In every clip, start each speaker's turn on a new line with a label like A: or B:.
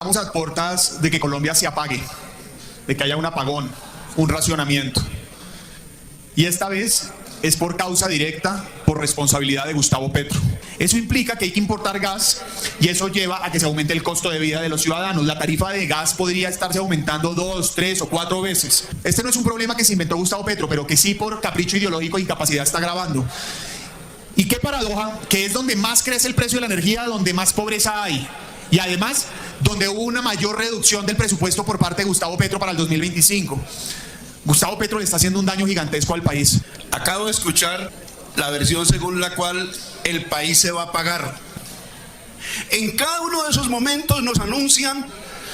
A: Estamos a puertas de que Colombia se apague, de que haya un apagón, un racionamiento. Y esta vez es por causa directa, por responsabilidad de Gustavo Petro. Eso implica que hay que importar gas y eso lleva a que se aumente el costo de vida de los ciudadanos. La tarifa de gas podría estarse aumentando 2, 3 o 4 veces. Este no es un problema que se inventó Gustavo Petro, pero que sí por capricho ideológico e incapacidad está agravando. Y qué paradoja, que es donde más crece el precio de la energía, donde más pobreza hay. Y además, donde hubo una mayor reducción del presupuesto por parte de Gustavo Petro para el 2025. Gustavo Petro le está haciendo un daño gigantesco al país.
B: Acabo de escuchar la versión según la cual el país se va a pagar. En cada uno de esos momentos nos anuncian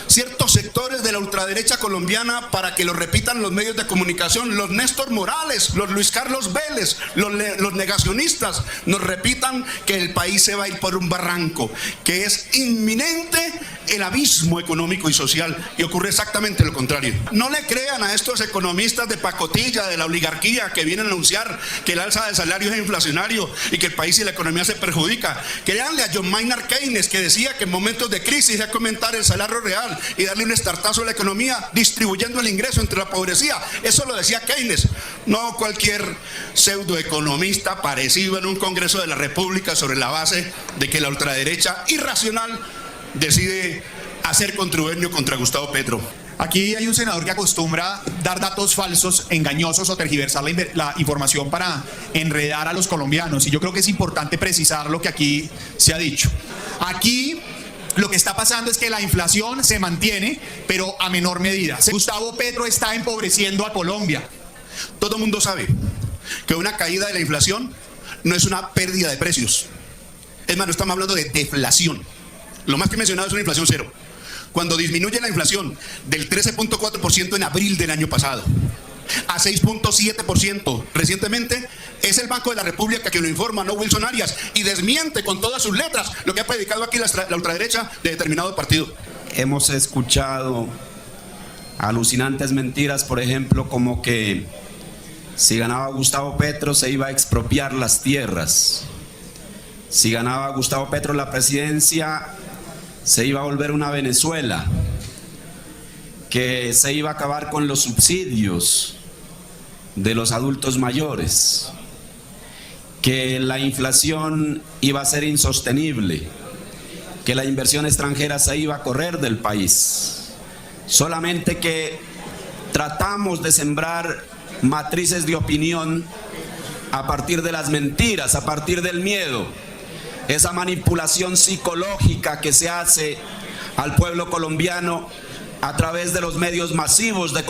B: ciertos sectores de la ultraderecha colombiana para que lo repitan los medios de comunicación, los Néstor Morales, los Luis Carlos Vélez, los negacionistas, nos repitan que el país se va a ir por un barranco, que es inminente el abismo económico y social, y ocurre exactamente lo contrario. No le crean a estos economistas de pacotilla, de la oligarquía, que vienen a anunciar que el alza de salario es inflacionario y que el país y la economía se perjudica. Créanle a John Maynard Keynes, que decía que en momentos de crisis hay que aumentar el salario real y darle un estartazo a la economía, distribuyendo el ingreso entre la pobrecía. Eso lo decía Keynes, no cualquier pseudoeconomista aparecido en un Congreso de la República sobre la base de que la ultraderecha irracional decide hacer contubernio contra Gustavo Petro.
A: Aquí hay un senador que acostumbra dar datos falsos, engañosos o tergiversar la información para enredar a los colombianos. Y yo creo que es importante precisar lo que aquí se ha dicho. Aquí lo que está pasando es que la inflación se mantiene, pero a menor medida. Gustavo Petro está empobreciendo a Colombia.
B: Todo el mundo sabe que una caída de la inflación no es una pérdida de precios. Es más, no estamos hablando de deflación. Lo más que he mencionado es una inflación cero. Cuando disminuye la inflación del 13.4% en abril del año pasado a 6.7% recientemente, es el Banco de la República que lo informa, no Wilson Arias, y desmiente con todas sus letras lo que ha predicado aquí la ultraderecha de determinado partido.
C: Hemos escuchado alucinantes mentiras, por ejemplo, como que si ganaba Gustavo Petro se iba a expropiar las tierras. Si ganaba Gustavo Petro la presidencia, se iba a volver una Venezuela, que se iba a acabar con los subsidios de los adultos mayores, que la inflación iba a ser insostenible, que la inversión extranjera se iba a correr del país. Solamente que tratamos de sembrar matrices de opinión a partir de las mentiras, a partir del miedo. Esa manipulación psicológica que se hace al pueblo colombiano a través de los medios masivos de...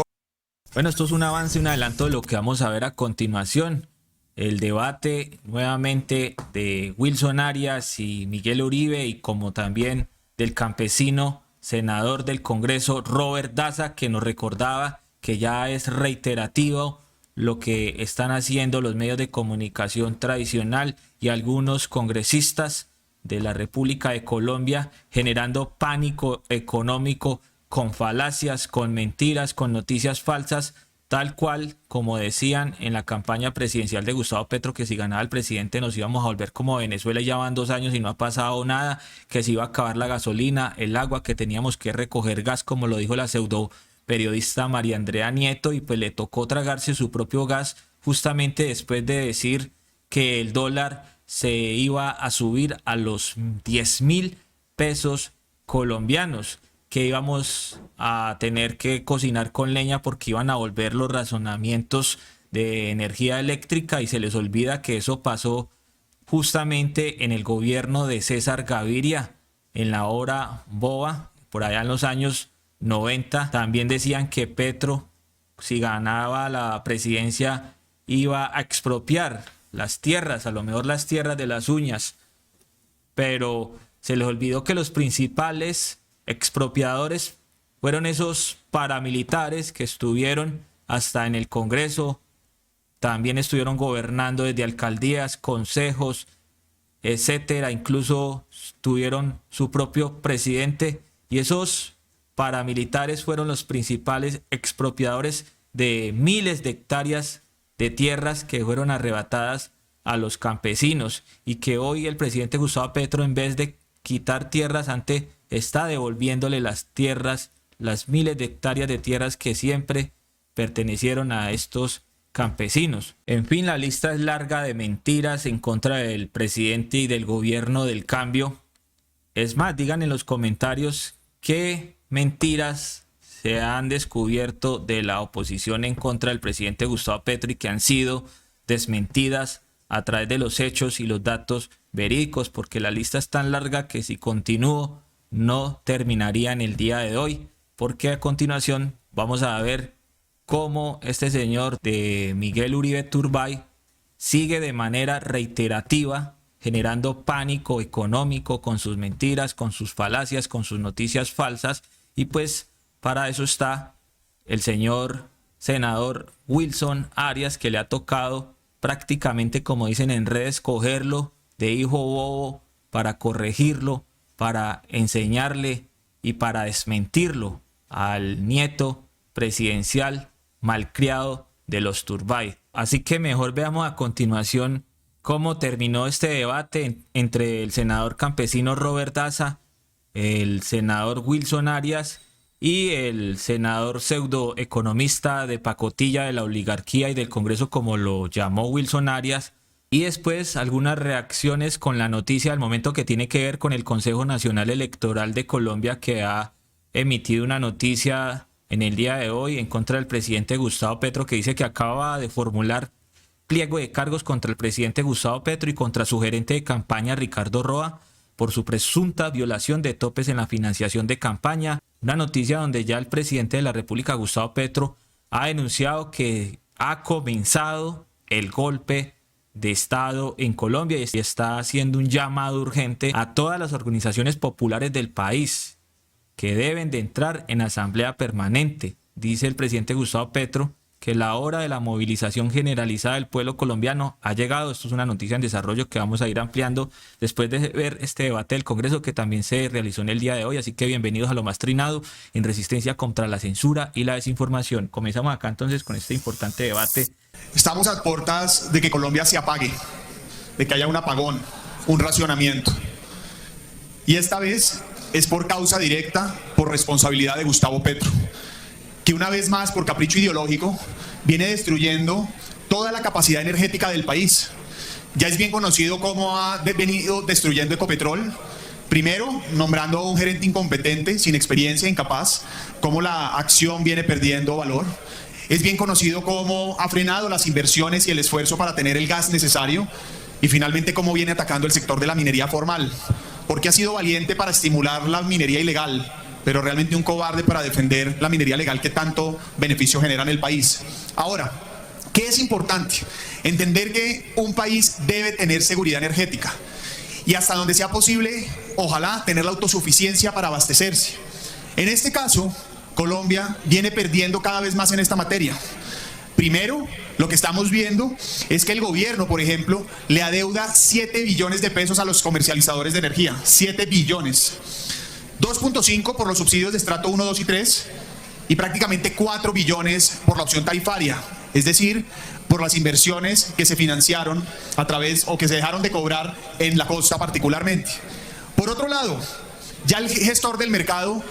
D: Bueno, esto es un avance, un adelanto de lo que vamos a ver a continuación. El debate nuevamente de Wilson Arias y Miguel Uribe, y como también del campesino senador del Congreso Robert Daza, que nos recordaba que ya es reiterativo lo que están haciendo los medios de comunicación tradicional y algunos congresistas de la República de Colombia, generando pánico económico con falacias, con mentiras, con noticias falsas, tal cual como decían en la campaña presidencial de Gustavo Petro, que si ganaba el presidente nos íbamos a volver como Venezuela. Ya van 2 años y no ha pasado nada, que se iba a acabar la gasolina, el agua, que teníamos que recoger gas, como lo dijo la pseudo periodista María Andrea Nieto, y pues le tocó tragarse su propio gas justamente después de decir que el dólar se iba a subir a los 10.000 pesos colombianos, que íbamos a tener que cocinar con leña porque iban a volver los razonamientos de energía eléctrica, y se les olvida que eso pasó justamente en el gobierno de César Gaviria, en la hora boba, por allá en los años 90. También decían que Petro, si ganaba la presidencia, iba a expropiar las tierras, a lo mejor las tierras de las uñas, pero se les olvidó que los principales expropiadores fueron esos paramilitares que estuvieron hasta en el Congreso, también estuvieron gobernando desde alcaldías, consejos, etcétera, incluso tuvieron su propio presidente, y esos paramilitares fueron los principales expropiadores de miles de hectáreas de tierras que fueron arrebatadas a los campesinos, y que hoy el presidente Gustavo Petro, en vez de quitar tierras ante está devolviéndole las tierras, las miles de hectáreas de tierras que siempre pertenecieron a estos campesinos. En fin, la lista es larga de mentiras en contra del presidente y del gobierno del cambio. Es más, digan en los comentarios qué mentiras se han descubierto de la oposición en contra del presidente Gustavo Petro y que han sido desmentidas a través de los hechos y los datos verídicos, porque la lista es tan larga que si continúo no terminaría en el día de hoy, porque a continuación vamos a ver cómo este señor de Miguel Uribe Turbay sigue de manera reiterativa generando pánico económico con sus mentiras, con sus falacias, con sus noticias falsas, y pues para eso está el señor senador Wilson Arias, que le ha tocado prácticamente, como dicen en redes, cogerlo de hijo bobo para corregirlo, para enseñarle y para desmentirlo al nieto presidencial malcriado de los Turbay. Así que mejor veamos a continuación cómo terminó este debate entre el senador campesino Robert Daza, el senador Wilson Arias y el senador pseudoeconomista de pacotilla de la oligarquía y del Congreso, como lo llamó Wilson Arias, y después algunas reacciones con la noticia del momento que tiene que ver con el Consejo Nacional Electoral de Colombia, que ha emitido una noticia en el día de hoy en contra del presidente Gustavo Petro, que dice que acaba de formular pliego de cargos contra el presidente Gustavo Petro y contra su gerente de campaña Ricardo Roa por su presunta violación de topes en la financiación de campaña. Una noticia donde ya el presidente de la República, Gustavo Petro, ha denunciado que ha comenzado el golpe de Estado en Colombia y está haciendo un llamado urgente a todas las organizaciones populares del país que deben de entrar en asamblea permanente. Dice el presidente Gustavo Petro que la hora de la movilización generalizada del pueblo colombiano ha llegado. Esto es una noticia en desarrollo que vamos a ir ampliando después de ver este debate del Congreso que también se realizó en el día de hoy. Así que bienvenidos a Lo Más Trinado en resistencia contra la censura y la desinformación. Comenzamos acá entonces con este importante debate.
A: Estamos a puertas de que Colombia se apague, de que haya un apagón, un racionamiento. Y esta vez es por causa directa, por responsabilidad de Gustavo Petro, que una vez más, por capricho ideológico, viene destruyendo toda la capacidad energética del país. Ya es bien conocido cómo ha venido destruyendo Ecopetrol. Primero, nombrando a un gerente incompetente, sin experiencia, incapaz, cómo la acción viene perdiendo valor. Es bien conocido cómo ha frenado las inversiones y el esfuerzo para tener el gas necesario. Y finalmente, cómo viene atacando el sector de la minería formal. Porque ha sido valiente para estimular la minería ilegal, pero realmente un cobarde para defender la minería legal que tanto beneficio genera en el país. Ahora, ¿qué es importante? Entender que un país debe tener seguridad energética y hasta donde sea posible, ojalá, tener la autosuficiencia para abastecerse. En este caso, Colombia viene perdiendo cada vez más en esta materia. Primero, lo que estamos viendo es que el gobierno, por ejemplo, le adeuda 7 billones de pesos a los comercializadores de energía. 7 billones. 2.5 por los subsidios de estrato 1, 2 y 3 y prácticamente 4 billones por la opción tarifaria, es decir, por las inversiones que se financiaron a través o que se dejaron de cobrar en la costa particularmente. Por otro lado, ya el gestor del mercado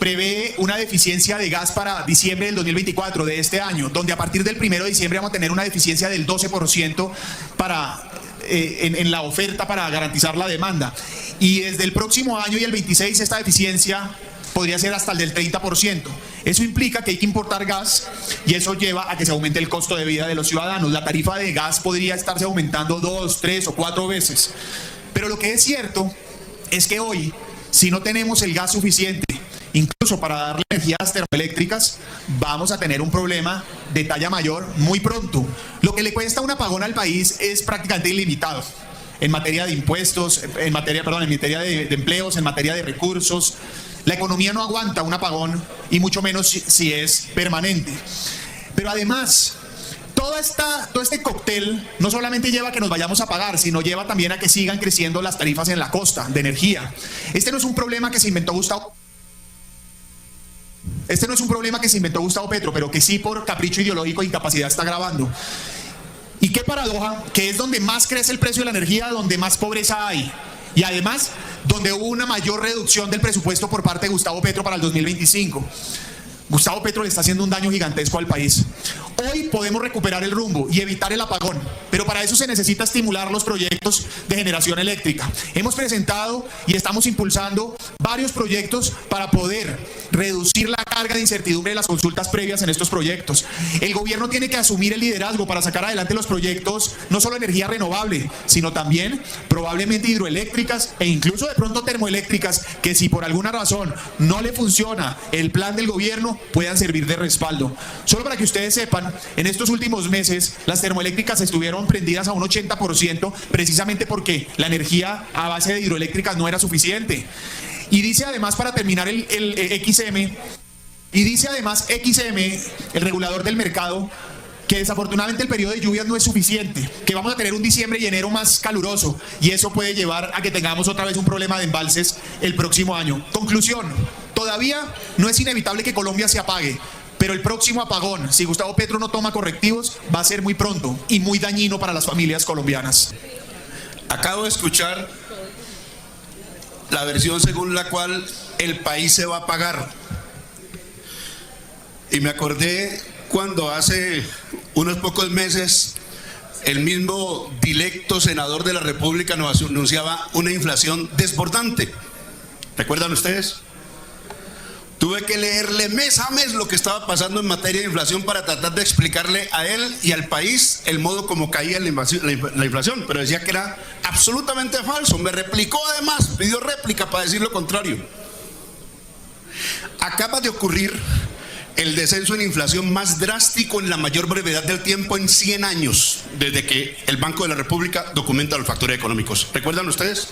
A: prevé una deficiencia de gas para diciembre del 2024 de este año, donde a partir del 1 de diciembre vamos a tener una deficiencia del 12% en la oferta para garantizar la demanda. Y desde el próximo año y el 26 esta deficiencia podría ser hasta el del 30%. Eso implica que hay que importar gas y eso lleva a que se aumente el costo de vida de los ciudadanos. La tarifa de gas podría estarse aumentando 2, 3 o 4 veces. Pero lo que es cierto es que hoy, si no tenemos el gas suficiente, incluso para darle energías termoeléctricas, vamos a tener un problema de talla mayor muy pronto. Lo que le cuesta un apagón al país es prácticamente ilimitado. En materia de impuestos, en materia de empleos, en materia de recursos. La economía no aguanta un apagón y mucho menos si es permanente. Pero además, todo este cóctel no solamente lleva a que nos vayamos a pagar, sino lleva también a que sigan creciendo las tarifas en la costa de energía. Este no es un problema que se inventó Gustavo Petro, pero que sí por capricho ideológico e incapacidad está agravando. Y qué paradoja, que es donde más crece el precio de la energía, donde más pobreza hay. Y además, donde hubo una mayor reducción del presupuesto por parte de Gustavo Petro para el 2025. Gustavo Petro le está haciendo un daño gigantesco al país. Hoy podemos recuperar el rumbo y evitar el apagón, pero para eso se necesita estimular los proyectos de generación eléctrica. Hemos presentado y estamos impulsando varios proyectos para poder reducir la carga de incertidumbre de las consultas previas en estos proyectos. El gobierno tiene que asumir el liderazgo para sacar adelante los proyectos, no solo energía renovable, sino también probablemente hidroeléctricas e incluso de pronto termoeléctricas, que si por alguna razón no le funciona el plan del gobierno, puedan servir de respaldo. Solo para que ustedes sepan, en estos últimos meses las termoeléctricas estuvieron prendidas a un 80%, precisamente porque la energía a base de hidroeléctricas no era suficiente. Y dice además, para terminar el XM, el regulador del mercado, que desafortunadamente el periodo de lluvias no es suficiente, que vamos a tener un diciembre y enero más caluroso, y eso puede llevar a que tengamos otra vez un problema de embalses el próximo año. Conclusión: todavía no es inevitable que Colombia se apague, pero el próximo apagón, si Gustavo Petro no toma correctivos, va a ser muy pronto y muy dañino para las familias colombianas.
B: Acabo de escuchar la versión según la cual el país se va a apagar. Y me acordé cuando hace unos pocos meses el mismo directo senador de la República nos anunciaba una inflación desbordante. ¿Recuerdan ustedes? Tuve que leerle mes a mes lo que estaba pasando en materia de inflación para tratar de explicarle a él y al país el modo como caía la inflación, pero decía que era absolutamente falso. Me replicó además, pidió réplica para decir lo contrario. Acaba de ocurrir el descenso en inflación más drástico en la mayor brevedad del tiempo en 100 años, desde que el Banco de la República documenta los factores económicos. ¿Recuerdan ustedes?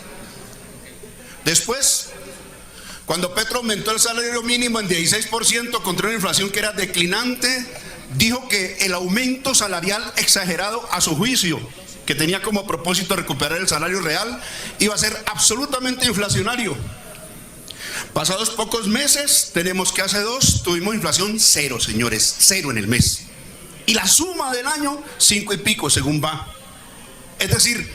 B: Después, cuando Petro aumentó el salario mínimo en 16% contra una inflación que era declinante, dijo que el aumento salarial exagerado a su juicio, que tenía como propósito recuperar el salario real, iba a ser absolutamente inflacionario. Pasados pocos meses, tenemos que hace 2 tuvimos inflación 0, señores, 0 en el mes. Y la suma del año, 5 y pico según va. Es decir,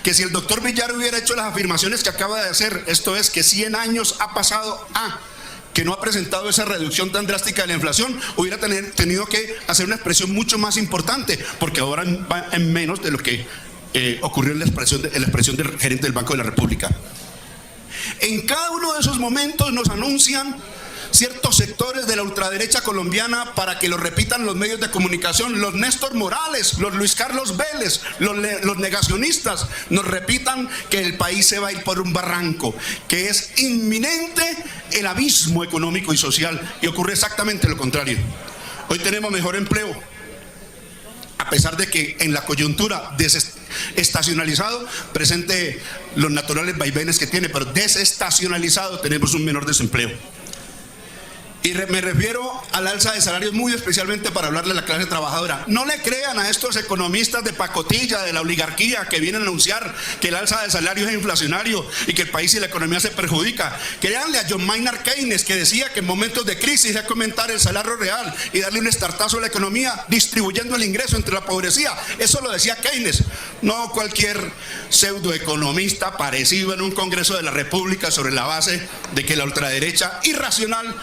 B: que si el doctor Villar hubiera hecho las afirmaciones que acaba de hacer, esto es que 100 años ha pasado que no ha presentado esa reducción tan drástica de la inflación, hubiera tenido que hacer una expresión mucho más importante, porque ahora va en menos de lo que ocurrió en la expresión del gerente del Banco de la República. En cada uno de esos momentos nos anuncian ciertos sectores de la ultraderecha colombiana para que lo repitan los medios de comunicación. Los Néstor Morales, los Luis Carlos Vélez, los negacionistas nos repitan que el país se va a ir por un barranco, que es inminente el abismo económico y social, y ocurre exactamente lo contrario. Hoy tenemos mejor empleo, a pesar de que en la coyuntura desestacionalizado presente los naturales vaivenes que tiene, pero desestacionalizado tenemos un menor desempleo. Y me refiero al alza de salarios muy especialmente para hablarle a la clase trabajadora. No le crean a estos economistas de pacotilla, de la oligarquía, que vienen a anunciar que el alza de salarios es inflacionario y que el país y la economía se perjudica. Créanle a John Maynard Keynes, que decía que en momentos de crisis hay que aumentar el salario real y darle un estartazo a la economía, distribuyendo el ingreso entre la pobrecía. Eso lo decía Keynes, no cualquier pseudoeconomista aparecido en un Congreso de la República sobre la base de que la ultraderecha irracional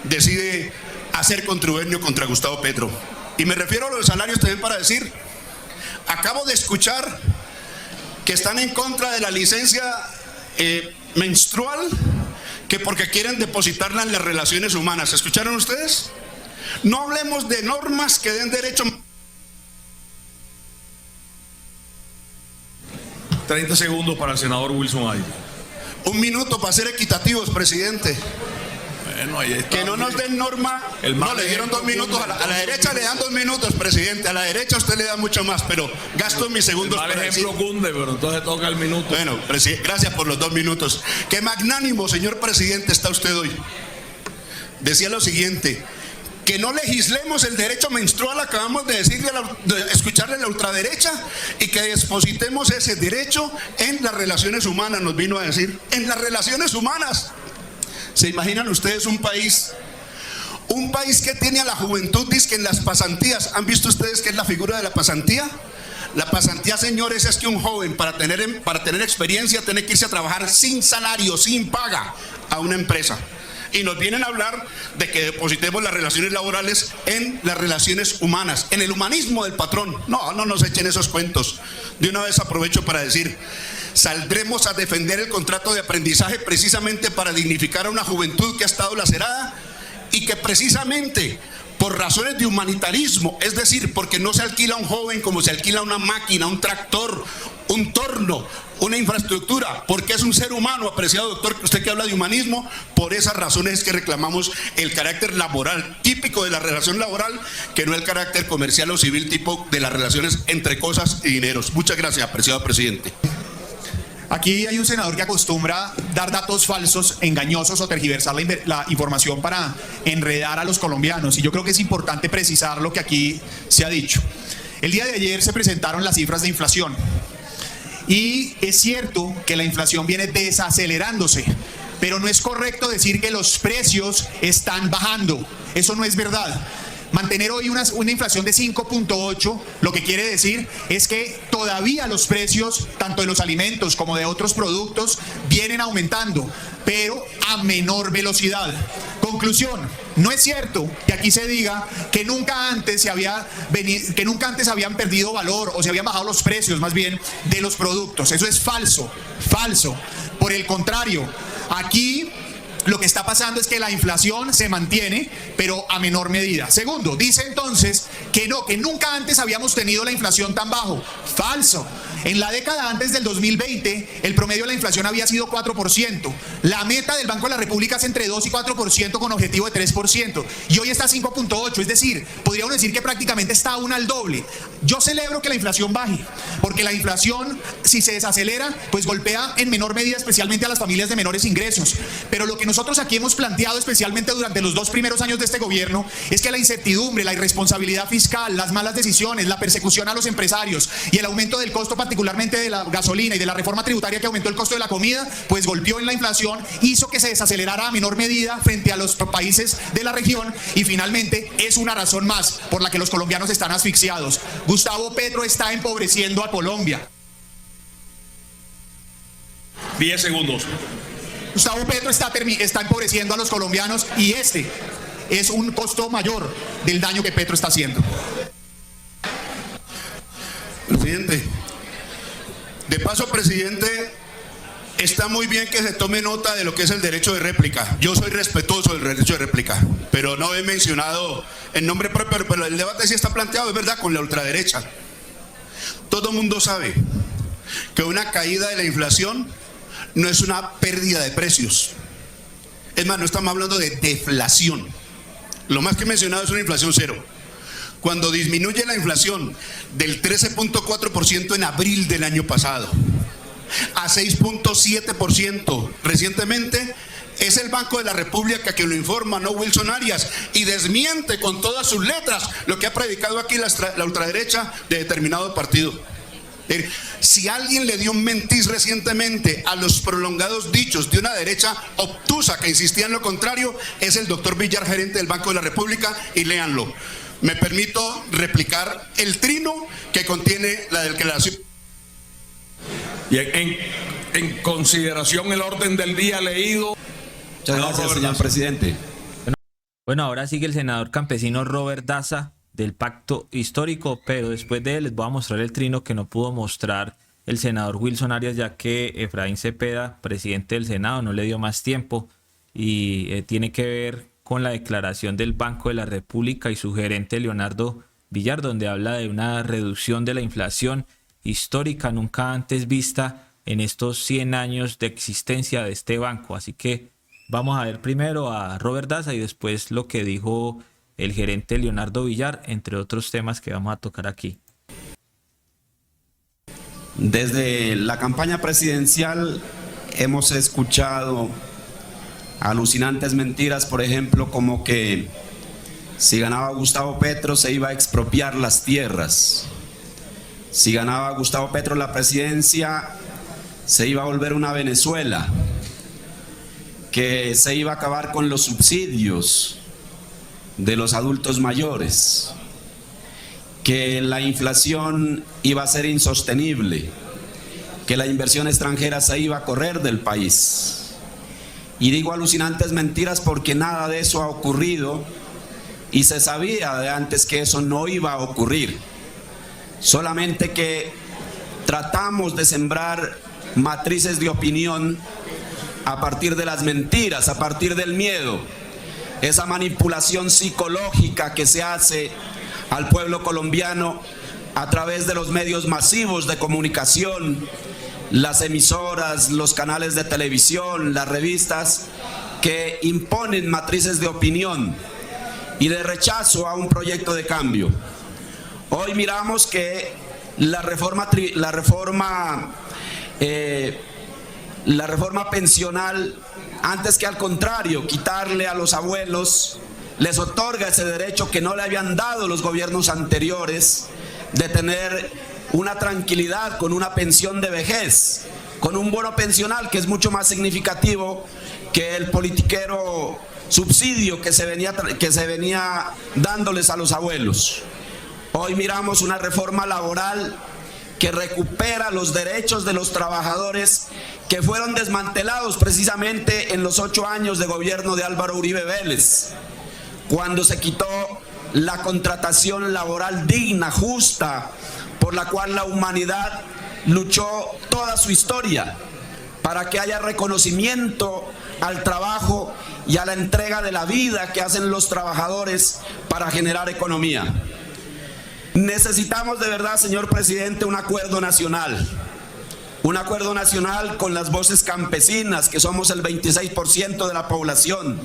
B: decide hacer contubernio contra Gustavo Petro. Y me refiero a los salarios también para decir, acabo de escuchar que están en contra de la licencia menstrual, que porque quieren depositarla en las relaciones humanas. ¿Escucharon ustedes? No hablemos de normas que den derecho.
E: 30 segundos para el senador Wilson Aire.
B: 1 minuto para ser equitativos, presidente.
E: Bueno, ahí está.
B: Que no nos den norma. No, le dieron 2 minutos. A la derecha le dan 2 minutos, presidente. A la derecha usted le da mucho más, pero gasto mis segundos.
E: Mal ejemplo cunde, pero entonces toca el minuto.
B: Bueno, gracias por los 2 minutos. Qué magnánimo, señor presidente, está usted hoy. Decía lo siguiente: que no legislemos el derecho menstrual, acabamos de decirle, de escucharle a la ultraderecha, y que depositemos ese derecho en las relaciones humanas, nos vino a decir, en las relaciones humanas. ¿Se imaginan ustedes un país que tiene a la juventud, dizque en las pasantías? ¿Han visto ustedes qué es la figura de la pasantía? La pasantía, señores, es que un joven para tener experiencia tiene que irse a trabajar sin salario, sin paga a una empresa. Y nos vienen a hablar de que depositemos las relaciones laborales en las relaciones humanas, en el humanismo del patrón. No nos echen esos cuentos. De una vez aprovecho para decir, saldremos a defender el contrato de aprendizaje precisamente para dignificar a una juventud que ha estado lacerada y que precisamente por razones de humanitarismo, es decir, porque no se alquila a un joven como se alquila una máquina, un tractor, un torno, una infraestructura, porque es un ser humano, apreciado doctor, usted que habla de humanismo, por esas razones es que reclamamos el carácter laboral, típico de la relación laboral, que no el carácter comercial o civil tipo de las relaciones entre cosas y dineros. Muchas gracias, apreciado presidente.
A: Aquí hay un senador que acostumbra dar datos falsos, engañosos o tergiversar la información para enredar a los colombianos. Y yo creo que es importante precisar lo que aquí se ha dicho. El día de ayer se presentaron las cifras de inflación. Y es cierto que la inflación viene desacelerándose, pero no es correcto decir que los precios están bajando. Eso no es verdad. Mantener hoy una inflación de 5.8, lo que quiere decir es que todavía los precios, tanto de los alimentos como de otros productos, vienen aumentando, pero a menor velocidad. Conclusión, no es cierto que aquí se diga que nunca antes habían perdido valor o se habían bajado los precios, más bien, de los productos. Eso es falso, falso. Por el contrario, aquí lo que está pasando es que la inflación se mantiene, pero a menor medida. Segundo, dice entonces que nunca antes habíamos tenido la inflación tan bajo. Falso. En la década antes del 2020, el promedio de la inflación había sido 4%. La meta del Banco de la República es entre 2 y 4% con objetivo de 3%. Y hoy está 5.8, es decir, podríamos decir que prácticamente está aún al doble. Yo celebro que la inflación baje, porque la inflación, si se desacelera, pues golpea en menor medida especialmente a las familias de menores ingresos. Pero lo que nosotros aquí hemos planteado, especialmente durante los 2 primeros años de este gobierno, es que la incertidumbre, la irresponsabilidad fiscal, las malas decisiones, la persecución a los empresarios y el aumento del costo, particularmente de la gasolina y de la reforma tributaria que aumentó el costo de la comida, pues golpeó en la inflación, hizo que se desacelerara a menor medida frente a los países de la región y finalmente es una razón más por la que los colombianos están asfixiados. Gustavo Petro está empobreciendo a Colombia.
E: 10 segundos.
A: Gustavo Petro está empobreciendo a los colombianos y este es un costo mayor del daño que Petro está haciendo.
B: Presidente, de paso, presidente, está muy bien que se tome nota de lo que es el derecho de réplica. Yo soy respetuoso del derecho de réplica, pero no he mencionado en nombre propio, pero el debate sí está planteado, es verdad, con la ultraderecha. Todo el mundo sabe que una caída de la inflación no es una pérdida de precios. Es más, no estamos hablando de deflación. Lo más que he mencionado es una inflación cero. Cuando disminuye la inflación del 13.4% en abril del año pasado a 6.7% recientemente, es el Banco de la República que lo informa, no Wilson Arias, y desmiente con todas sus letras lo que ha predicado aquí la ultraderecha de determinado partido. Si alguien le dio un mentiz recientemente a los prolongados dichos de una derecha obtusa que insistía en lo contrario, es el doctor Villar, gerente del Banco de la República, y léanlo. Me permito replicar el trino que contiene la declaración.
E: Y en consideración el orden del día leído.
C: Muchas gracias, señor presidente.
D: Bueno, ahora sigue el senador campesino Robert Daza del Pacto Histórico, pero después de él les voy a mostrar el trino que no pudo mostrar el senador Wilson Arias, ya que Efraín Cepeda, presidente del Senado, no le dio más tiempo y tiene que ver con la declaración del Banco de la República y su gerente Leonardo Villar, donde habla de una reducción de la inflación histórica nunca antes vista en estos 100 años de existencia de este banco. Así que vamos a ver primero a Robert Daza y después lo que dijo el gerente Leonardo Villar, entre otros temas que vamos a tocar aquí.
C: Desde la campaña presidencial hemos escuchado alucinantes mentiras, por ejemplo, como que si ganaba Gustavo Petro se iba a expropiar las tierras. Si ganaba Gustavo Petro la presidencia se iba a volver una Venezuela. Que se iba a acabar con los subsidios de los adultos mayores. que la inflación iba a ser insostenible, que la inversión extranjera se iba a correr del país. Y digo alucinantes mentiras porque nada de eso ha ocurrido y se sabía de antes que eso no iba a ocurrir. Solamente que tratamos de sembrar matrices de opinión a partir de las mentiras, a partir del miedo, esa manipulación psicológica que se hace al pueblo colombiano a través de los medios masivos de comunicación, las emisoras, los canales de televisión, las revistas, que imponen matrices de opinión y de rechazo a un proyecto de cambio. Hoy miramos que la reforma pensional, antes que al contrario, quitarle a los abuelos, les otorga ese derecho que no le habían dado los gobiernos anteriores de tener una tranquilidad con una pensión de vejez, con un bono pensional que es mucho más significativo que el politiquero subsidio que se venía dándoles a los abuelos. Hoy miramos una reforma laboral que recupera los derechos de los trabajadores que fueron desmantelados precisamente en los 8 años de gobierno de Álvaro Uribe Vélez, cuando se quitó la contratación laboral digna, justa, por la cual la humanidad luchó toda su historia, para que haya reconocimiento al trabajo y a la entrega de la vida que hacen los trabajadores para generar economía. Necesitamos de verdad, señor presidente, un acuerdo nacional con las voces campesinas, que somos el 26% de la población,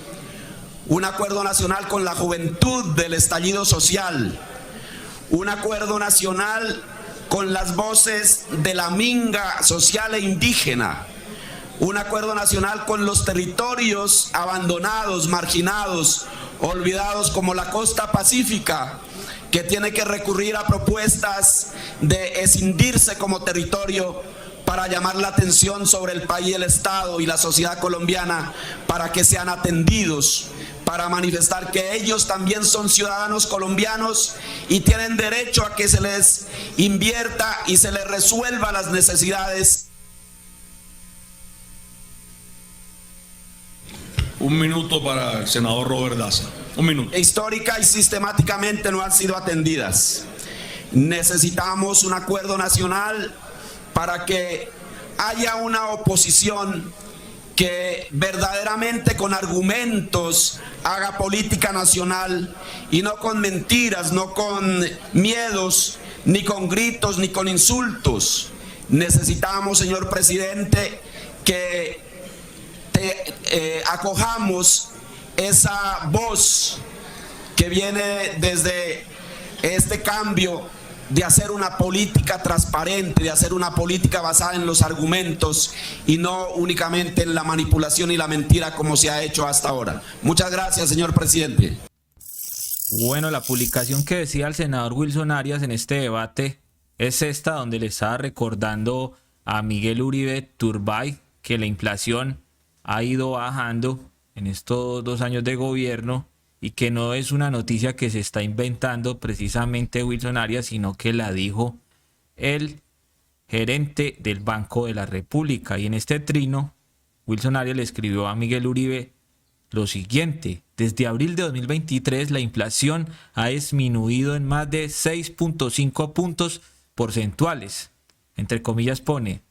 C: un acuerdo nacional con la juventud del estallido social, un acuerdo nacional con las voces de la minga social e indígena, un acuerdo nacional con los territorios abandonados, marginados, olvidados, como la costa pacífica, que tiene que recurrir a propuestas de escindirse como territorio para llamar la atención sobre el país, el Estado y la sociedad colombiana, para que sean atendidos, para manifestar que ellos también son ciudadanos colombianos y tienen derecho a que se les invierta y se les resuelva las necesidades.
E: Un minuto para el senador Robert Daza. Un minuto.
C: Histórica y sistemáticamente no han sido atendidas. Necesitamos un acuerdo nacional para que haya una oposición que verdaderamente con argumentos haga política nacional y no con mentiras, no con miedos, ni con gritos, ni con insultos. Necesitamos, señor presidente, que acojamos esa voz que viene desde este cambio de hacer una política transparente, de hacer una política basada en los argumentos y no únicamente en la manipulación y la mentira como se ha hecho hasta ahora. Muchas gracias, señor presidente.
D: Bueno, la publicación que decía el senador Wilson Arias en este debate es esta, donde le estaba recordando a Miguel Uribe Turbay que la inflación ha ido bajando en estos 2 años de gobierno y que no es una noticia que se está inventando precisamente Wilson Arias, sino que la dijo el gerente del Banco de la República. Y en este trino, Wilson Arias le escribió a Miguel Uribe lo siguiente: desde abril de 2023 la inflación ha disminuido en más de 6.5 puntos porcentuales. Entre comillas pone: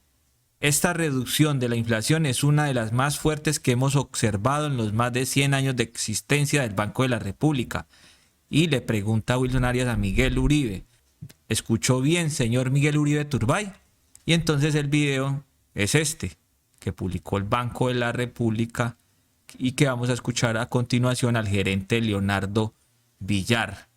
D: esta reducción de la inflación es una de las más fuertes que hemos observado en los más de 100 años de existencia del Banco de la República. Y le pregunta a Wilson Arias a Miguel Uribe: ¿escuchó bien, señor Miguel Uribe Turbay? Y entonces el video es este, que publicó el Banco de la República y que vamos a escuchar a continuación al gerente Leonardo Villar.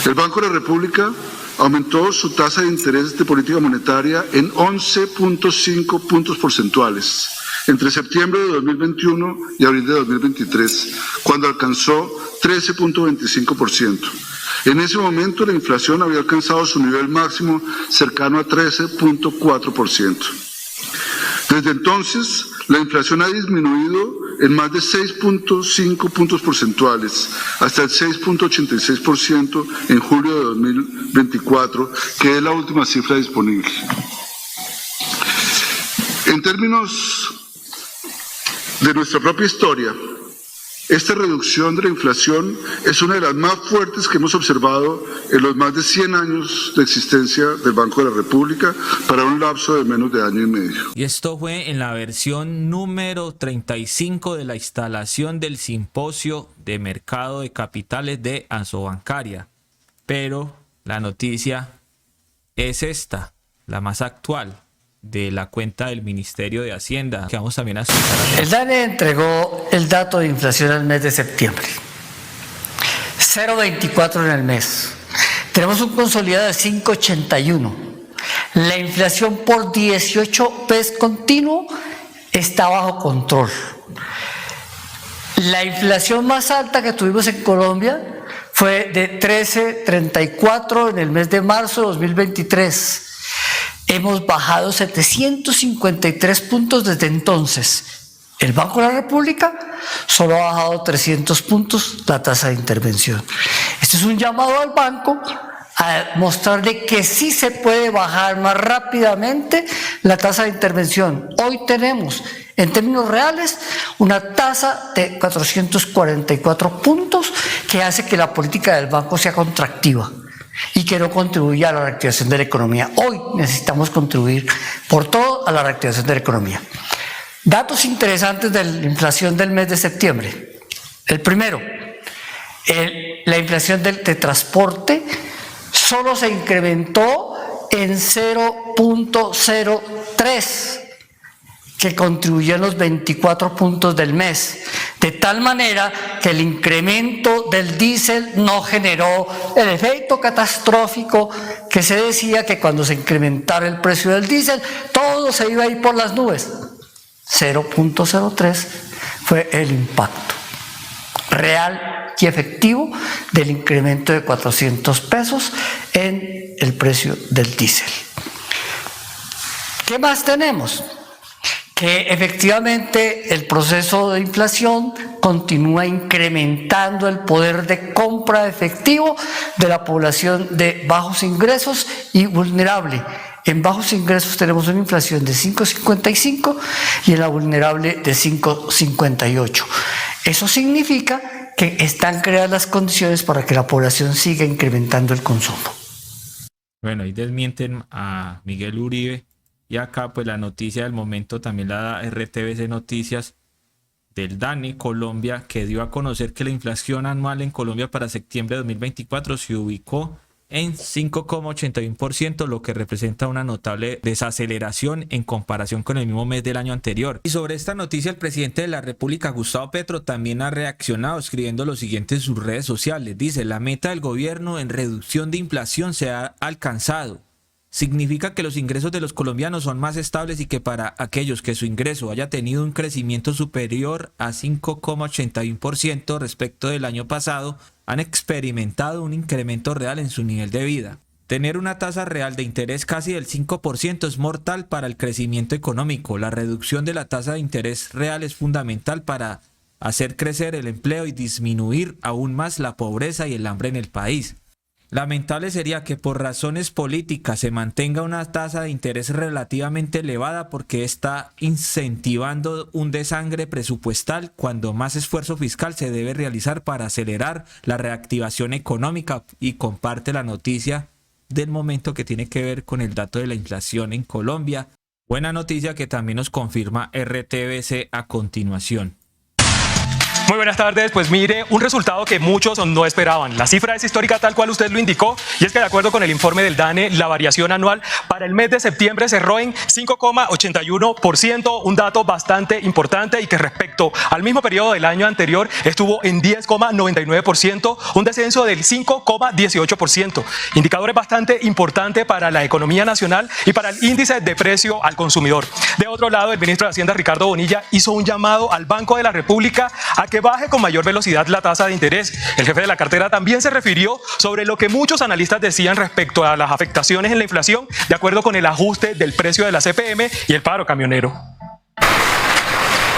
F: El Banco de la República aumentó su tasa de interés de política monetaria en 11.5 puntos porcentuales entre septiembre de 2021 y abril de 2023, cuando alcanzó 13.25%. En ese momento la inflación había alcanzado su nivel máximo cercano a 13.4%. Desde entonces, la inflación ha disminuido en más de 6.5 puntos porcentuales, hasta el 6.86% en julio de 2024, que es la última cifra disponible. En términos de nuestra propia historia, esta reducción de la inflación es una de las más fuertes que hemos observado en los más de 100 años de existencia del Banco de la República para un lapso de menos de año y medio.
D: Y esto fue en la versión número 35 de la instalación del Simposio de Mercado de Capitales de Asobancaria. Pero la noticia es esta, la más actual, de la cuenta del Ministerio de Hacienda, que vamos también a escuchar.
G: El DANE entregó el dato de inflación al mes de septiembre. 0,24 en el mes. Tenemos un consolidado de 5,81. La inflación por 18 meses continuo está bajo control. La inflación más alta que tuvimos en Colombia fue de 13,34 en el mes de marzo de 2023. Hemos bajado 753 puntos desde entonces. El Banco de la República solo ha bajado 300 puntos la tasa de intervención. Este es un llamado al banco a mostrarle que sí se puede bajar más rápidamente la tasa de intervención. Hoy tenemos, en términos reales, una tasa de 444 puntos que hace que la política del banco sea contractiva y que no contribuya a la reactivación de la economía. Hoy necesitamos contribuir por todo a la reactivación de la economía. Datos interesantes de la inflación del mes de septiembre. El primero, la inflación de transporte solo se incrementó en 0.03, que contribuyó en los 24 puntos del mes, de tal manera que el incremento del diésel no generó el efecto catastrófico que se decía, que cuando se incrementara el precio del diésel todo se iba a ir por las nubes. 0.03 fue el impacto real y efectivo del incremento de 400 pesos en el precio del diésel. ¿Qué más tenemos? Que efectivamente el proceso de inflación continúa incrementando el poder de compra efectivo de la población de bajos ingresos y vulnerable. En bajos ingresos tenemos una inflación de 5,55 y en la vulnerable de 5,58. Eso significa que están creadas las condiciones para que la población siga incrementando el consumo.
D: Bueno, ahí desmienten a Miguel Uribe. Y acá pues la noticia del momento también la da RTBC Noticias del DANE Colombia, que dio a conocer que la inflación anual en Colombia para septiembre de 2024 se ubicó en 5,81%, lo que representa una notable desaceleración en comparación con el mismo mes del año anterior. Y sobre esta noticia, el presidente de la República, Gustavo Petro, también ha reaccionado escribiendo lo siguiente en sus redes sociales. Dice: la meta del gobierno en reducción de inflación se ha alcanzado. Significa que los ingresos de los colombianos son más estables y que para aquellos que su ingreso haya tenido un crecimiento superior a 5,81% respecto del año pasado, han experimentado un incremento real en su nivel de vida. Tener una tasa real de interés casi del 5% es mortal para el crecimiento económico. La reducción de la tasa de interés real es fundamental para hacer crecer el empleo y disminuir aún más la pobreza y el hambre en el país. Lamentable sería que por razones políticas se mantenga una tasa de interés relativamente elevada, porque está incentivando un desangre presupuestal cuando más esfuerzo fiscal se debe realizar para acelerar la reactivación económica. Y comparte la noticia del momento que tiene que ver con el dato de la inflación en Colombia. Buena noticia que también nos confirma RTBC a continuación.
H: Muy buenas tardes. Pues mire, un resultado que muchos no esperaban. La cifra es histórica tal cual usted lo indicó, y es que de acuerdo con el informe del DANE, la variación anual para el mes de septiembre cerró en 5,81%, un dato bastante importante y que respecto al mismo periodo del año anterior estuvo en 10,99%, un descenso del 5,18%. Indicadores bastante importante para la economía nacional y para el índice de precio al consumidor. De otro lado, el ministro de Hacienda, Ricardo Bonilla, hizo un llamado al Banco de la República a que baje con mayor velocidad la tasa de interés. El jefe de la cartera también se refirió sobre lo que muchos analistas decían respecto a las afectaciones en la inflación, de acuerdo con el ajuste del precio de la CPM y el paro camionero.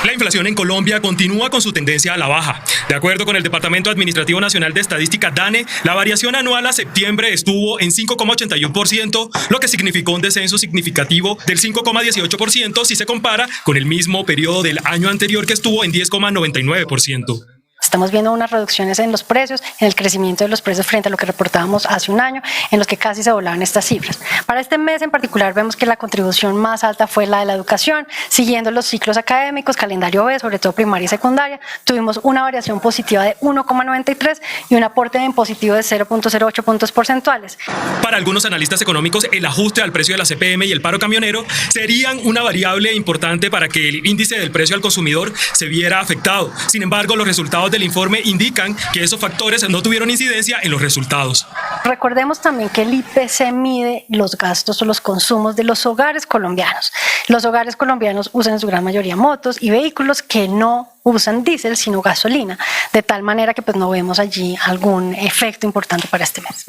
H: La inflación en Colombia continúa con su tendencia a la baja. De acuerdo con el Departamento Administrativo Nacional de Estadística, DANE, la variación anual a septiembre estuvo en 5,81%, lo que significó un descenso significativo del 5,18% si se compara con el mismo periodo del año anterior, que estuvo en 10,99%.
I: Estamos viendo unas reducciones en los precios, en el crecimiento de los precios frente a lo que reportábamos hace un año, en los que casi se volaban estas cifras. Para este mes en particular vemos que la contribución más alta fue la de la educación, siguiendo los ciclos académicos, calendario B, sobre todo primaria y secundaria. Tuvimos una variación positiva de 1,93 y un aporte en positivo de 0,08 puntos porcentuales.
H: Para algunos analistas económicos, el ajuste al precio de la CPM y el paro camionero serían una variable importante para que el índice del precio al consumidor se viera afectado. Sin embargo, los resultados del informe indican que esos factores no tuvieron incidencia en los resultados.
I: Recordemos también que el IPC mide los gastos o los consumos de los hogares colombianos. Los hogares colombianos usan en su gran mayoría motos y vehículos que no usan diésel sino gasolina, de tal manera que pues no vemos allí algún efecto importante para este mes.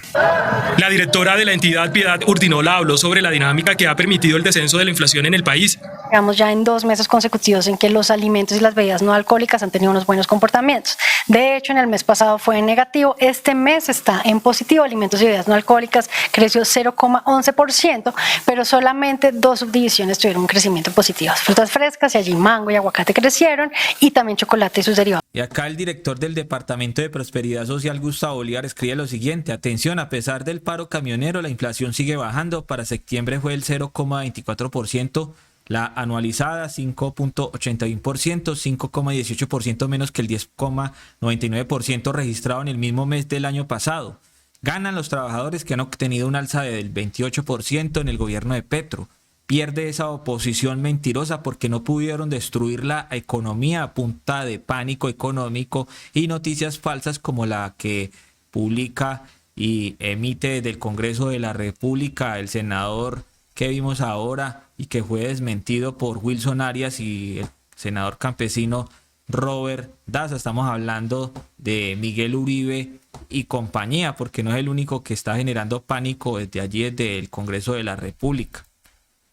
H: La directora de la entidad, Piedad Urdinola, habló sobre la dinámica que ha permitido el descenso de la inflación en el país.
I: Llevamos ya en 2 meses consecutivos en que los alimentos y las bebidas no alcohólicas han tenido unos buenos comportamientos. De hecho, en el mes pasado fue en negativo, este mes está en positivo. Alimentos y bebidas no alcohólicas creció 0,11%, pero solamente 2 subdivisiones tuvieron un crecimiento positivo. Frutas frescas, y allí mango y aguacate crecieron, y también chocolate y sus derivados.
D: Y acá el director del Departamento de Prosperidad Social, Gustavo Bolívar, escribe lo siguiente: atención, a pesar del paro camionero, la inflación sigue bajando. Para septiembre fue el 0,24%, la anualizada 5,81%, 5,18% menos que el 10,99% registrado en el mismo mes del año pasado. Ganan los trabajadores, que han obtenido un alza del 28% en el gobierno de Petro. Pierde esa oposición mentirosa porque no pudieron destruir la economía a punta de pánico económico y noticias falsas como la que publica y emite desde el Congreso de la República el senador que vimos ahora y que fue desmentido por Wilson Arias y el senador campesino Robert Daza. Estamos hablando de Miguel Uribe y compañía, porque no es el único que está generando pánico desde allí, desde el Congreso de la República.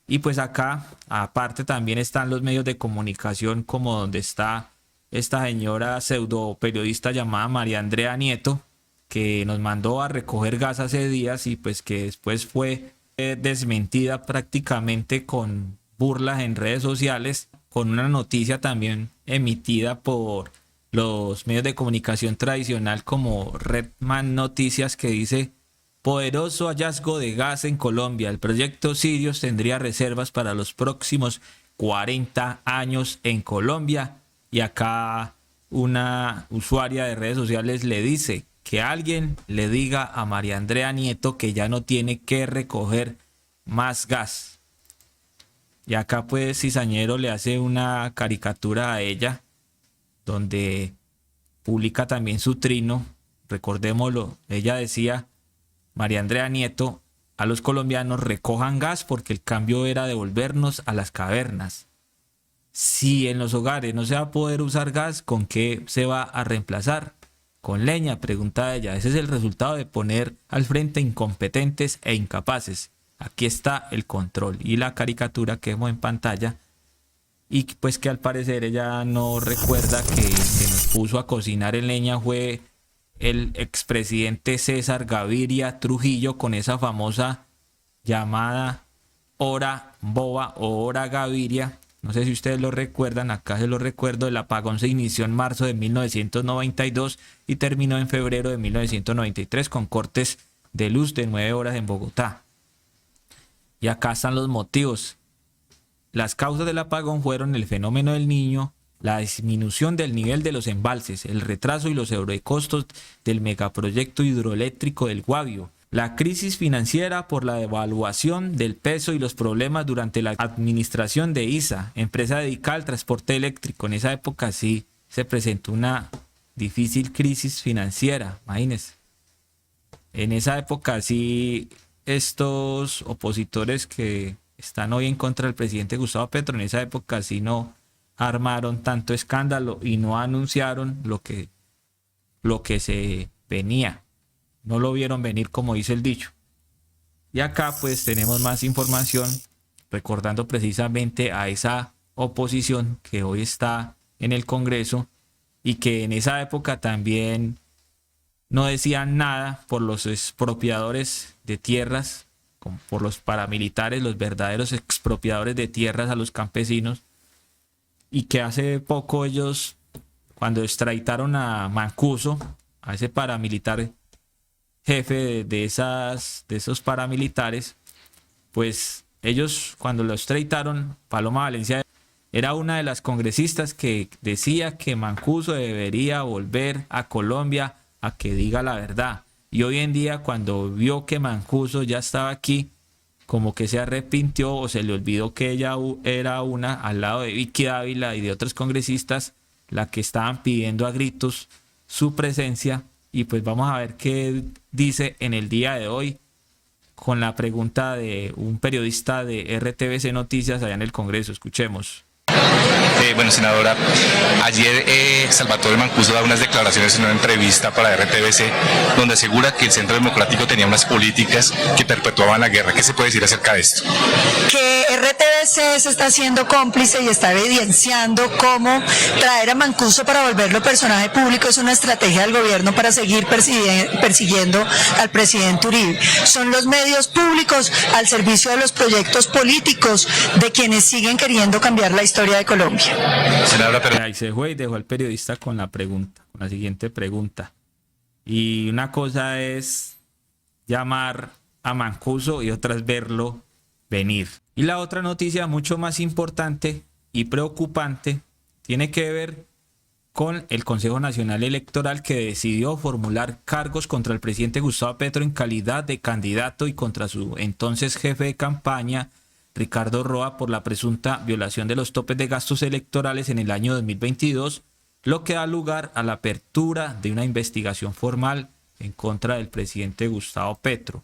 D: Y pues acá, aparte, también están los medios de comunicación, como donde está esta señora pseudo periodista llamada María Andrea Nieto, que nos mandó a recoger gas hace días y pues que después fue desmentida prácticamente con burlas en redes sociales, con una noticia también emitida por los medios de comunicación tradicional como Redman Noticias, que dice: poderoso hallazgo de gas en Colombia. El proyecto Sirius tendría reservas para los próximos 40 años en Colombia. Y acá una usuaria de redes sociales le dice que alguien le diga a María Andrea Nieto que ya no tiene que recoger más gas. Y acá pues Cizañero le hace una caricatura a ella, donde publica también su trino. Recordémoslo, ella decía: María Andrea Nieto, a los colombianos recojan gas porque el cambio era devolvernos a las cavernas. Si en los hogares no se va a poder usar gas, ¿con qué se va a reemplazar? Con leña, pregunta ella. Ese es el resultado de poner al frente incompetentes e incapaces. Aquí está el control y la caricatura que vemos en pantalla. Y pues que al parecer ella no recuerda que nos puso a cocinar en leña fue el expresidente César Gaviria Trujillo, con esa famosa llamada hora boba o hora Gaviria. No sé si ustedes lo recuerdan, acá se lo recuerdo. El apagón se inició en marzo de 1992 y terminó en febrero de 1993 con cortes de luz de 9 horas en Bogotá. Y acá están los motivos. Las causas del apagón fueron el fenómeno del Niño, la disminución del nivel de los embalses, el retraso y los sobrecostos del megaproyecto hidroeléctrico del Guavio, la crisis financiera por la devaluación del peso y los problemas durante la administración de ISA, empresa dedicada al transporte eléctrico. En esa época sí se presentó una difícil crisis financiera, imagínense. En esa época sí estos opositores que están hoy en contra del presidente Gustavo Petro, en esa época sí no armaron tanto escándalo y no anunciaron lo que se venía. No lo vieron venir, como dice el dicho. Y acá pues tenemos más información recordando precisamente a esa oposición que hoy está en el Congreso y que en esa época también no decían nada por los expropiadores de tierras, como por los paramilitares, los verdaderos expropiadores de tierras a los campesinos, y que hace poco ellos, cuando extraditaron a Mancuso, a ese paramilitar jefe de esos paramilitares, pues ellos cuando lo extraditaron, Paloma Valencia era una de las congresistas que decía que Mancuso debería volver a Colombia a que diga la verdad. Y hoy en día, cuando vio que Mancuso ya estaba aquí, como que se arrepintió o se le olvidó que ella era una, al lado de Vicky Dávila y de otros congresistas, la que estaban pidiendo a gritos su presencia. Y pues vamos a ver qué dice en el día de hoy con la pregunta de un periodista de RTBC Noticias allá en el Congreso. Escuchemos.
J: Bueno, senadora, ayer Salvatore Mancuso da unas declaraciones en una entrevista para RTBC donde asegura que el Centro Democrático tenía unas políticas que perpetuaban la guerra. ¿Qué se puede decir acerca de esto?
K: Que RTBC se está haciendo cómplice y está evidenciando cómo traer a Mancuso para volverlo personaje público es una estrategia del gobierno para seguir persiguiendo al presidente Uribe. Son los medios públicos al servicio de los proyectos políticos de quienes siguen queriendo cambiar la historia de Colombia.
J: Senadora, pero...
D: Ahí se fue y dejó al periodista con la pregunta, con la siguiente pregunta. Y una cosa es llamar a Mancuso y otra es verlo venir. Y la otra noticia mucho más importante y preocupante tiene que ver con el Consejo Nacional Electoral, que decidió formular cargos contra el presidente Gustavo Petro en calidad de candidato y contra su entonces jefe de campaña, Ricardo Roa, por la presunta violación de los topes de gastos electorales en el año 2022, lo que da lugar a la apertura de una investigación formal en contra del presidente Gustavo Petro.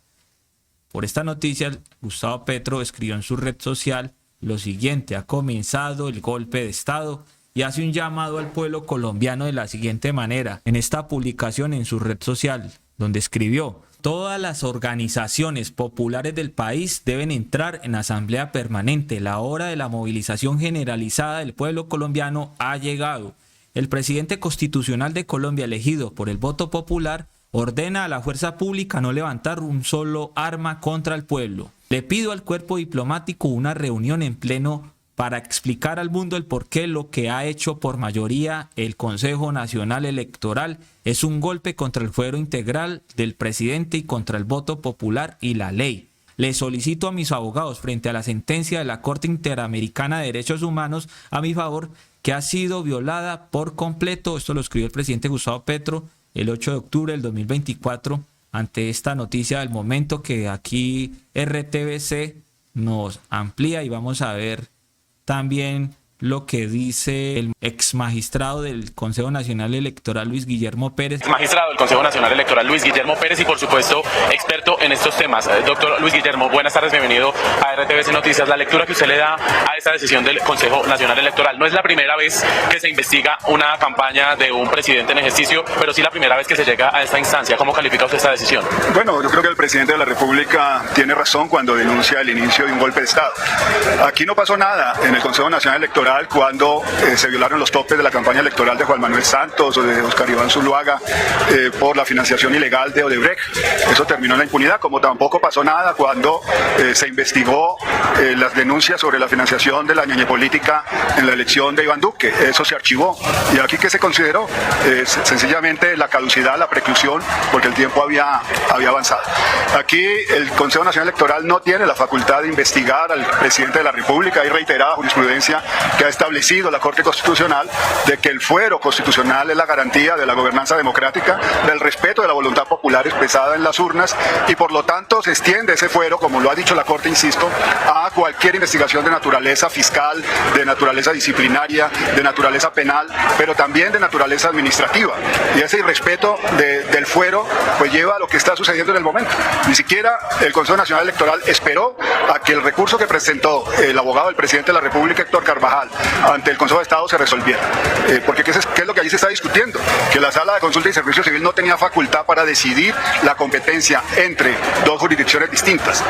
D: Por esta noticia, Gustavo Petro escribió en su red social lo siguiente: ha comenzado el golpe de Estado, y hace un llamado al pueblo colombiano de la siguiente manera, en esta publicación en su red social, donde escribió: todas las organizaciones populares del país deben entrar en asamblea permanente. La hora de la movilización generalizada del pueblo colombiano ha llegado. El presidente constitucional de Colombia, elegido por el voto popular, ordena a la fuerza pública no levantar un solo arma contra el pueblo. Le pido al cuerpo diplomático una reunión en pleno para explicar al mundo el por qué lo que ha hecho por mayoría el Consejo Nacional Electoral es un golpe contra el fuero integral del presidente y contra el voto popular y la ley. Le solicito a mis abogados, frente a la sentencia de la Corte Interamericana de Derechos Humanos a mi favor, que ha sido violada por completo. Esto lo escribió el presidente Gustavo Petro el 8 de octubre del 2024, ante esta noticia del momento que aquí RTBC nos amplía, y vamos a ver también lo que dice el ex magistrado del Consejo Nacional Electoral, Luis Guillermo Pérez.
L: Magistrado del Consejo Nacional Electoral, Luis Guillermo Pérez, y por supuesto experto en estos temas. Doctor Luis Guillermo, buenas tardes, bienvenido a RTBC Noticias. La lectura que usted le da a esta decisión del Consejo Nacional Electoral: no es la primera vez que se investiga una campaña de un presidente en ejercicio, pero sí la primera vez que se llega a esta instancia. ¿Cómo califica usted esta decisión?
M: Bueno, yo creo que el presidente de la República tiene razón cuando denuncia el inicio de un golpe de Estado. Aquí no pasó nada en el Consejo Nacional Electoral cuando se violaron los topes de la campaña electoral de Juan Manuel Santos o de Oscar Iván Zuluaga por la financiación ilegal de Odebrecht. Eso terminó en la impunidad, como tampoco pasó nada cuando se investigó las denuncias sobre la financiación de la ñoñe política en la elección de Iván Duque. Eso se archivó. Y aquí, ¿qué se consideró? Sencillamente la caducidad, la preclusión, porque el tiempo había avanzado. Aquí el Consejo Nacional Electoral no tiene la facultad de investigar al presidente de la República. Hay reiterada jurisprudencia que ha establecido la Corte Constitucional de que el fuero constitucional es la garantía de la gobernanza democrática, del respeto de la voluntad popular expresada en las urnas, y por lo tanto se extiende ese fuero, como lo ha dicho la Corte, insisto, a cualquier investigación de naturaleza fiscal, de naturaleza disciplinaria, de naturaleza penal, pero también de naturaleza administrativa. Y ese irrespeto del fuero pues lleva a lo que está sucediendo en el momento. Ni siquiera el Consejo Nacional Electoral esperó a que el recurso que presentó el abogado del presidente de la República, Héctor Carvajal, ante el Consejo de Estado se resolviera. Porque ¿qué es lo que allí se está discutiendo? Que la Sala de Consulta y Servicio Civil no tenía facultad para decidir la competencia entre dos jurisdicciones distintas.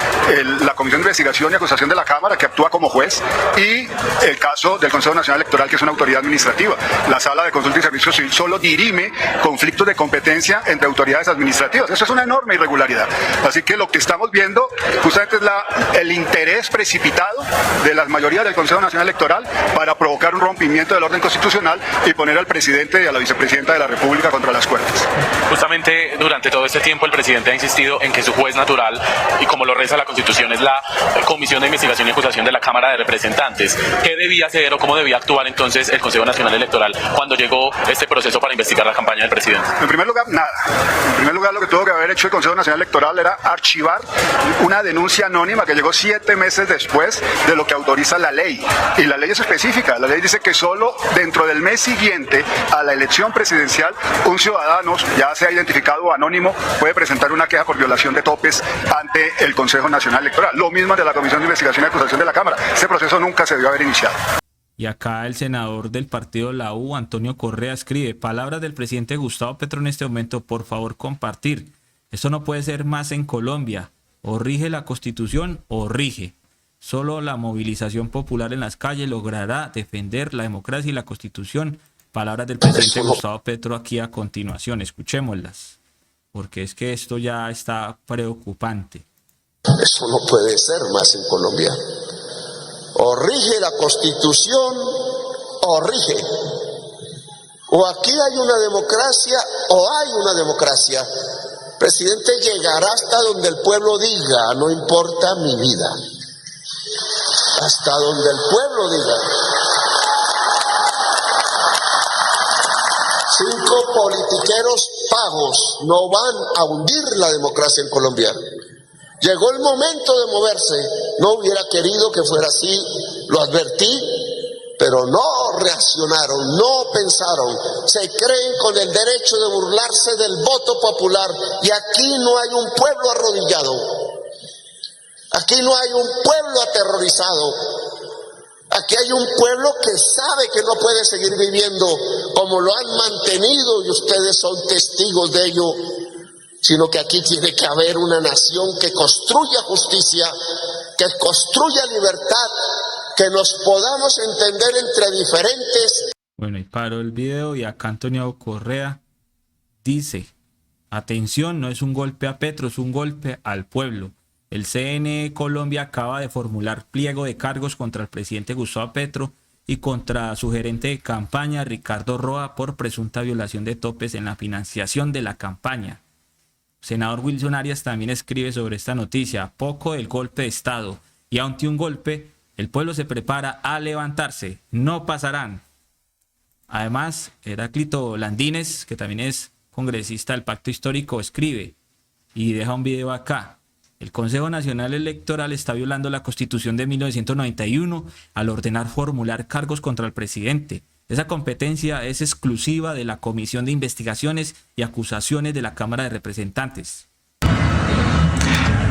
M: La Comisión de Investigación y Acusación de la Cámara, que actúa como juez, y el caso del Consejo Nacional Electoral, que es una autoridad administrativa. La Sala de Consulta y Servicio Civil solo dirime conflictos de competencia entre autoridades administrativas. Eso es una enorme irregularidad. Así que lo que estamos viendo justamente es el interés precipitado de las mayorías del Consejo Nacional Electoral para provocar un rompimiento del orden constitucional y poner al presidente y a la vicepresidenta de la República contra las cuerdas.
L: Justamente durante todo este tiempo el presidente ha insistido en que su juez natural, y como lo reza la Constitución, es la Comisión de Investigación y Acusación de la Cámara de Representantes. ¿Qué debía hacer o cómo debía actuar entonces el Consejo Nacional Electoral cuando llegó este proceso para investigar la campaña del presidente?
M: En primer lugar, nada. En primer lugar, lo que tuvo que haber hecho el Consejo Nacional Electoral era archivar una denuncia anónima que llegó 7 meses después de lo que autoriza la ley. Y la ley es específica. La ley dice que solo dentro del mes siguiente a la elección presidencial, un ciudadano, ya sea identificado o anónimo, puede presentar una queja por violación de topes ante el Consejo Nacional Electoral. Lo mismo de la Comisión de Investigación y Acusación de la Cámara. Ese proceso nunca se debió haber iniciado.
D: Y acá el senador del partido La U, Antonio Correa, escribe: palabras del presidente Gustavo Petro en este momento, por favor compartir. Esto no puede ser más en Colombia. O rige la Constitución o rige. Solo la movilización popular en las calles logrará defender la democracia y la Constitución. Palabras del presidente Gustavo Petro aquí a continuación. Escuchémoslas, porque es que esto ya está preocupante.
N: Eso no puede ser más en Colombia. O rige la Constitución o rige. O aquí hay una democracia o hay una democracia. El presidente llegará hasta donde el pueblo diga, no importa mi vida. Hasta donde el pueblo diga. 5 politiqueros pagos no van a hundir la democracia en Colombia. Llegó el momento de moverse. No hubiera querido que fuera así, lo advertí, pero no reaccionaron, no pensaron. Se creen con el derecho de burlarse del voto popular y aquí no hay un pueblo arrodillado. Aquí no hay un pueblo aterrorizado. Aquí hay un pueblo que sabe que no puede seguir viviendo como lo han mantenido y ustedes son testigos de ello, sino que aquí tiene que haber una nación que construya justicia, que construya libertad, que nos podamos entender entre diferentes.
D: Bueno, y paro el video y acá Antonio Correa dice: atención, no es un golpe a Petro, es un golpe al pueblo. El CNE Colombia acaba de formular pliego de cargos contra el presidente Gustavo Petro y contra su gerente de campaña, Ricardo Roa, por presunta violación de topes en la financiación de la campaña. Senador Wilson Arias también escribe sobre esta noticia: poco del golpe de Estado, y ante un golpe, el pueblo se prepara a levantarse, no pasarán. Además, Heráclito Landines, que también es congresista del Pacto Histórico, escribe y deja un video acá: el Consejo Nacional Electoral está violando la Constitución de 1991 al ordenar formular cargos contra el presidente. Esa competencia es exclusiva de la Comisión de Investigaciones y Acusaciones de la Cámara de Representantes.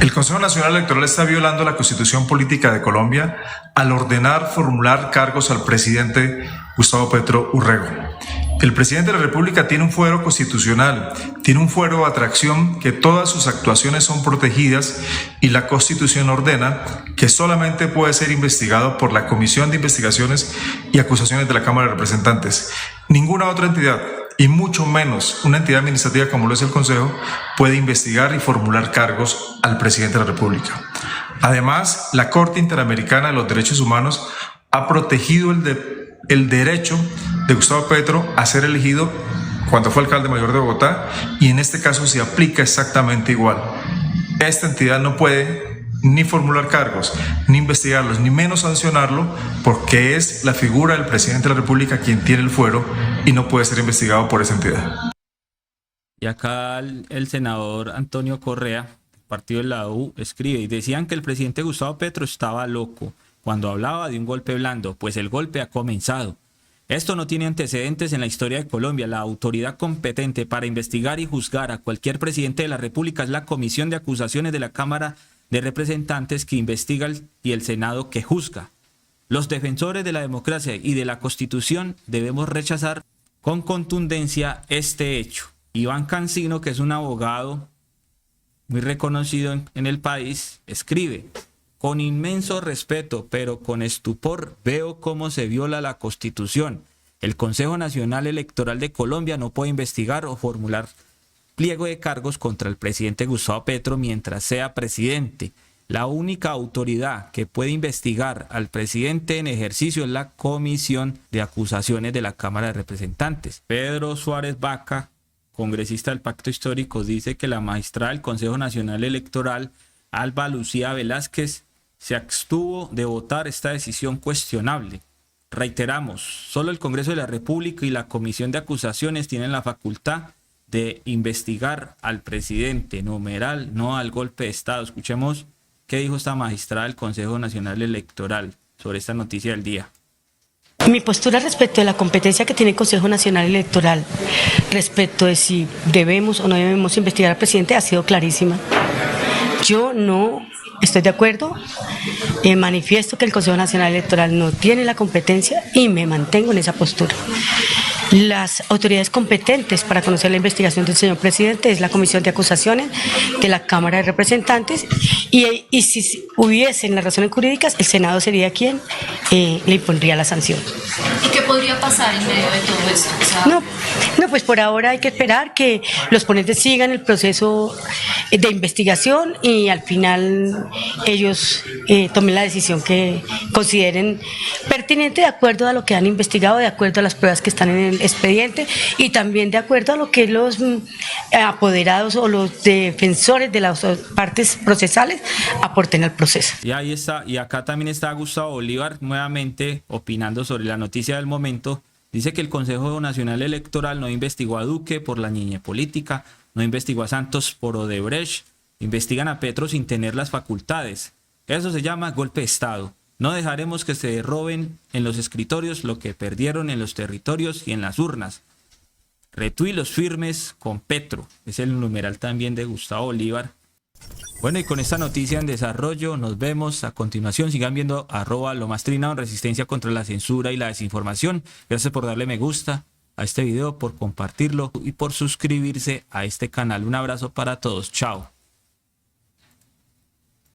O: El Consejo Nacional Electoral está violando la Constitución Política de Colombia al ordenar formular cargos al presidente Gustavo Petro Urrego. El presidente de la República tiene un fuero constitucional, tiene un fuero de atracción, que todas sus actuaciones son protegidas y la Constitución ordena que solamente puede ser investigado por la Comisión de Investigaciones y Acusaciones de la Cámara de Representantes. Ninguna otra entidad, y mucho menos una entidad administrativa como lo es el Consejo, puede investigar y formular cargos al presidente de la República. Además, la Corte Interamericana de los Derechos Humanos ha protegido el derecho de Gustavo Petro a ser elegido cuando fue alcalde mayor de Bogotá, y en este caso se aplica exactamente igual. Esta entidad no puede ni formular cargos, ni investigarlos, ni menos sancionarlo, porque es la figura del presidente de la República quien tiene el fuero y no puede ser investigado por esa entidad.
D: Y acá el senador Antonio Correa, partido de la U, escribe: y decían que el presidente Gustavo Petro estaba loco cuando hablaba de un golpe blando, pues el golpe ha comenzado. Esto no tiene antecedentes en la historia de Colombia. La autoridad competente para investigar y juzgar a cualquier presidente de la República es la Comisión de Acusaciones de la Cámara de Representantes, que investiga, y el Senado, que juzga. Los defensores de la democracia y de la Constitución debemos rechazar con contundencia este hecho. Iván Cancino, que es un abogado muy reconocido en el país, escribe: Con inmenso respeto, pero con estupor, veo cómo se viola la Constitución. El Consejo Nacional Electoral de Colombia no puede investigar o formular pliego de cargos contra el presidente Gustavo Petro mientras sea presidente. La única autoridad que puede investigar al presidente en ejercicio es la Comisión de Acusaciones de la Cámara de Representantes. Pedro Suárez Vaca, congresista del Pacto Histórico, dice que la magistrada del Consejo Nacional Electoral, Alba Lucía Velázquez, se abstuvo de votar esta decisión cuestionable. Reiteramos, solo el Congreso de la República y la Comisión de Acusaciones tienen la facultad de investigar al presidente, numeral, no al golpe de Estado. Escuchemos qué dijo esta magistrada del Consejo Nacional Electoral sobre esta noticia del día.
P: Mi postura respecto de la competencia que tiene el Consejo Nacional Electoral, respecto de si debemos o no debemos investigar al presidente, ha sido clarísima. Yo no estoy de acuerdo, manifiesto que el Consejo Nacional Electoral no tiene la competencia y me mantengo en esa postura. Las autoridades competentes para conocer la investigación del señor presidente es la Comisión de Acusaciones de la Cámara de Representantes y si hubiesen las razones jurídicas, el Senado sería quien le impondría la sanción.
Q: ¿Y qué podría pasar en medio de todo esto? O sea,
P: No, pues por ahora hay que esperar que los ponentes sigan el proceso de investigación y al final ellos tomen la decisión que consideren pertinente de acuerdo a lo que han investigado, de acuerdo a las pruebas que están en el expediente y también de acuerdo a lo que los apoderados o los defensores de las partes procesales aporten al proceso.
D: Y ahí está, y acá también está Gustavo Bolívar nuevamente opinando sobre la noticia del momento. Dice que el Consejo Nacional Electoral no investigó a Duque por la ñiñe política, no investigó a Santos por Odebrecht, investigan a Petro sin tener las facultades. Eso se llama golpe de Estado. No dejaremos que se roben en los escritorios lo que perdieron en los territorios y en las urnas. Retuilos firmes con Petro. Es el numeral también de Gustavo Bolívar. Bueno, y con esta noticia en desarrollo nos vemos a continuación. Sigan viendo @lomastrina, Resistencia contra la Censura y la Desinformación. Gracias por darle me gusta a este video, por compartirlo y por suscribirse a este canal. Un abrazo para todos. Chao.